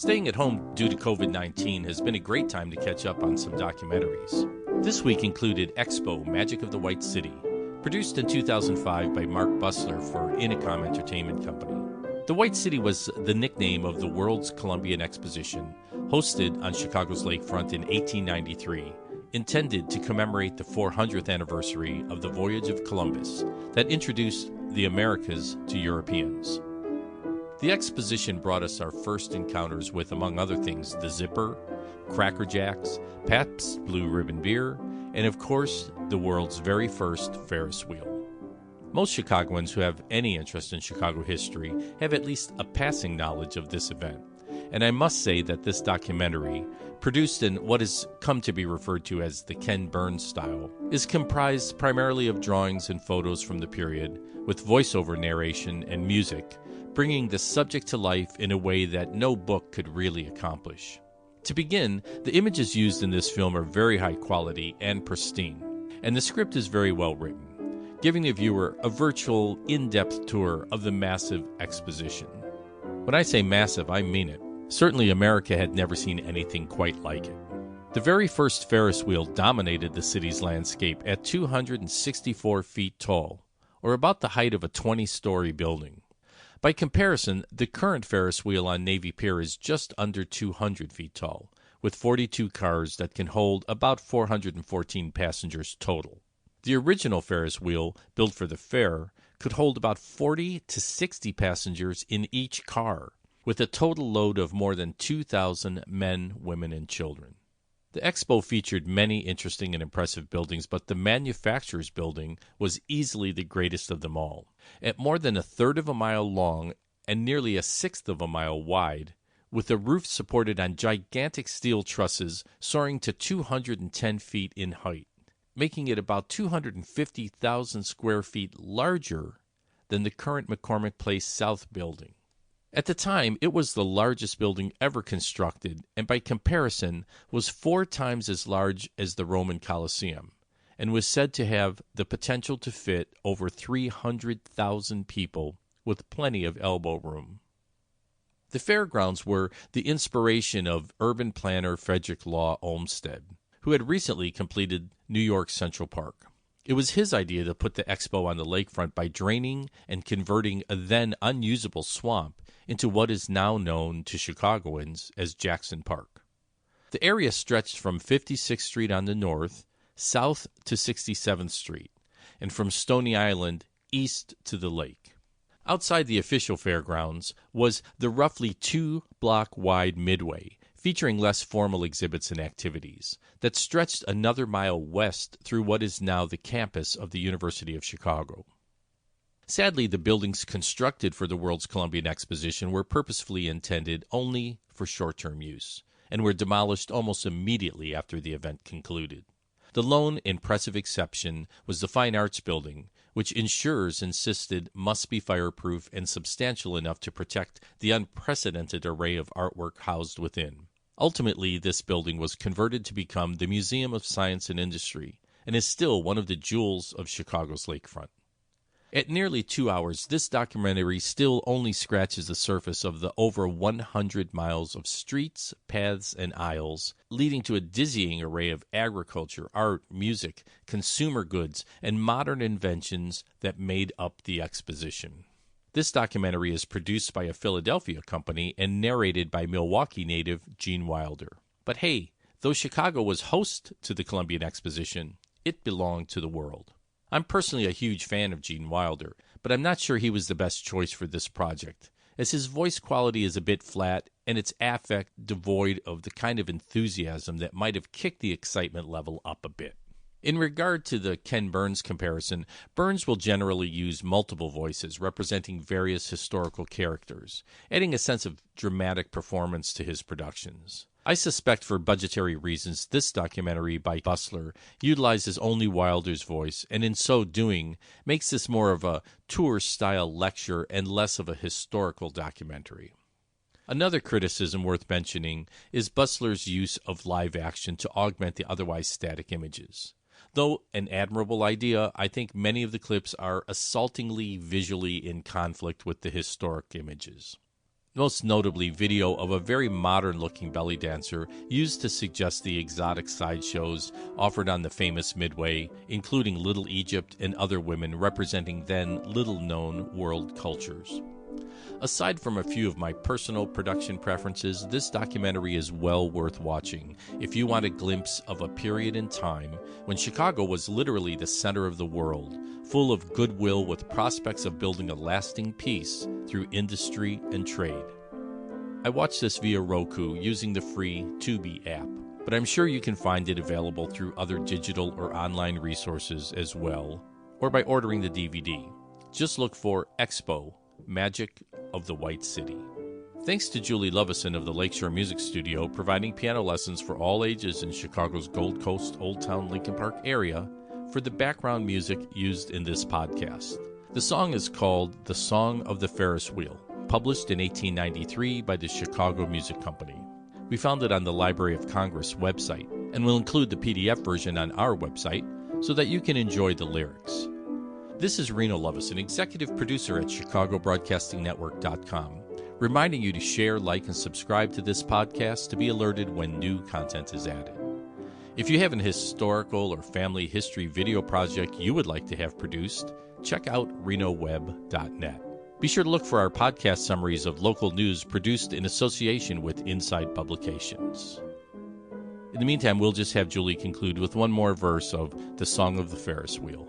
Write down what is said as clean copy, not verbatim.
Staying at home due to COVID-19 has been a great time to catch up on some documentaries. This week included EXPO, Magic of the White City, produced in 2005 by Mark Bussler for Inicom Entertainment Company. The White City was the nickname of the world's Columbian Exposition, hosted on Chicago's lakefront in 1893, intended to commemorate the 400th anniversary of the voyage of Columbus that introduced the Americas to Europeans. The exposition brought us our first encounters with, among other things, the Zipper, Cracker Jacks, Pabst Blue Ribbon Beer, and of course, the world's very first Ferris wheel. Most Chicagoans who have any interest in Chicago history have at least a passing knowledge of this event. And I must say that this documentary, produced in what has come to be referred to as the Ken Burns style, is comprised primarily of drawings and photos from the period, with voiceover narration and music, bringing the subject to life in a way that no book could really accomplish. To begin, the images used in this film are very high quality and pristine, and the script is very well written, giving the viewer a virtual, in-depth tour of the massive exposition. When I say massive, I mean it. Certainly America had never seen anything quite like it. The very first Ferris wheel dominated the city's landscape at 264 feet tall, or about the height of a 20-story building. By comparison, the current Ferris wheel on Navy Pier is just under 200 feet tall, with 42 cars that can hold about 414 passengers total. The original Ferris wheel, built for the fair, could hold about 40 to 60 passengers in each car, with a total load of more than 2,000 men, women, and children. The expo featured many interesting and impressive buildings, but the manufacturer's building was easily the greatest of them all. At more than a third of a mile long and nearly a sixth of a mile wide, with a roof supported on gigantic steel trusses soaring to 210 feet in height, making it about 250,000 square feet larger than the current McCormick Place South building. At the time, it was the largest building ever constructed, and by comparison was 4 times as large as the Roman Colosseum, and was said to have the potential to fit over 300,000 people with plenty of elbow room. The fairgrounds were the inspiration of urban planner Frederick Law Olmsted, who had recently completed New York Central Park. It was his idea to put the expo on the lakefront by draining and converting a then unusable swamp into what is now known to Chicagoans as Jackson Park. The area stretched from 56th Street on the north, south to 67th Street, and from Stony Island east to the lake. Outside the official fairgrounds was the roughly 2-block-wide midway, featuring less formal exhibits and activities, that stretched another mile west through what is now the campus of the University of Chicago. Sadly, the buildings constructed for the World's Columbian Exposition were purposefully intended only for short-term use, and were demolished almost immediately after the event concluded. The lone impressive exception was the Fine Arts Building, which insurers insisted must be fireproof and substantial enough to protect the unprecedented array of artwork housed within. Ultimately, this building was converted to become the Museum of Science and Industry, and is still one of the jewels of Chicago's lakefront. At nearly 2 hours, this documentary still only scratches the surface of the over 100 miles of streets, paths, and aisles, leading to a dizzying array of agriculture, art, music, consumer goods, and modern inventions that made up the exposition. This documentary is produced by a Philadelphia company and narrated by Milwaukee native Gene Wilder. But hey, though Chicago was host to the Columbian Exposition, it belonged to the world. I'm personally a huge fan of Gene Wilder, but I'm not sure he was the best choice for this project, as his voice quality is a bit flat and its affect devoid of the kind of enthusiasm that might have kicked the excitement level up a bit. In regard to the Ken Burns comparison, Burns will generally use multiple voices representing various historical characters, adding a sense of dramatic performance to his productions. I suspect for budgetary reasons this documentary by Bussler utilizes only Wilder's voice, and in so doing makes this more of a tour-style lecture and less of a historical documentary. Another criticism worth mentioning is Bussler's use of live action to augment the otherwise static images. Though an admirable idea, I think many of the clips are assaultingly visually in conflict with the historic images. most notably video of a very modern-looking belly dancer used to suggest the exotic sideshows offered on the famous Midway, including Little Egypt and other women representing then little-known world cultures. Aside from a few of my personal production preferences, this documentary is well worth watching if you want a glimpse of a period in time when Chicago was literally the center of the world, full of goodwill with prospects of building a lasting peace through industry and trade. I watched this via Roku using the free Tubi app, but I'm sure you can find it available through other digital or online resources as well, or by ordering the DVD. Just look for EXPO, Magic of the White City. Thanks to Julie Lovison of the Lakeshore Music Studio, providing piano lessons for all ages in Chicago's Gold Coast, Old Town, Lincoln Park area, for the background music used in this podcast. The song is called The Song of the Ferris Wheel, published in 1893 by the Chicago Music Company. We found it on the Library of Congress website, and we'll include the PDF version on our website so that you can enjoy the lyrics. This is Reno Lovison, executive producer at ChicagoBroadcastingNetwork.com, reminding you to share, like, and subscribe to this podcast to be alerted when new content is added. If you have an historical or family history video project you would like to have produced, check out renoweb.net. Be sure to look for our podcast summaries of local news produced in association with Inside Publications. In the meantime, we'll just have Julie conclude with one more verse of The Song of the Ferris Wheel.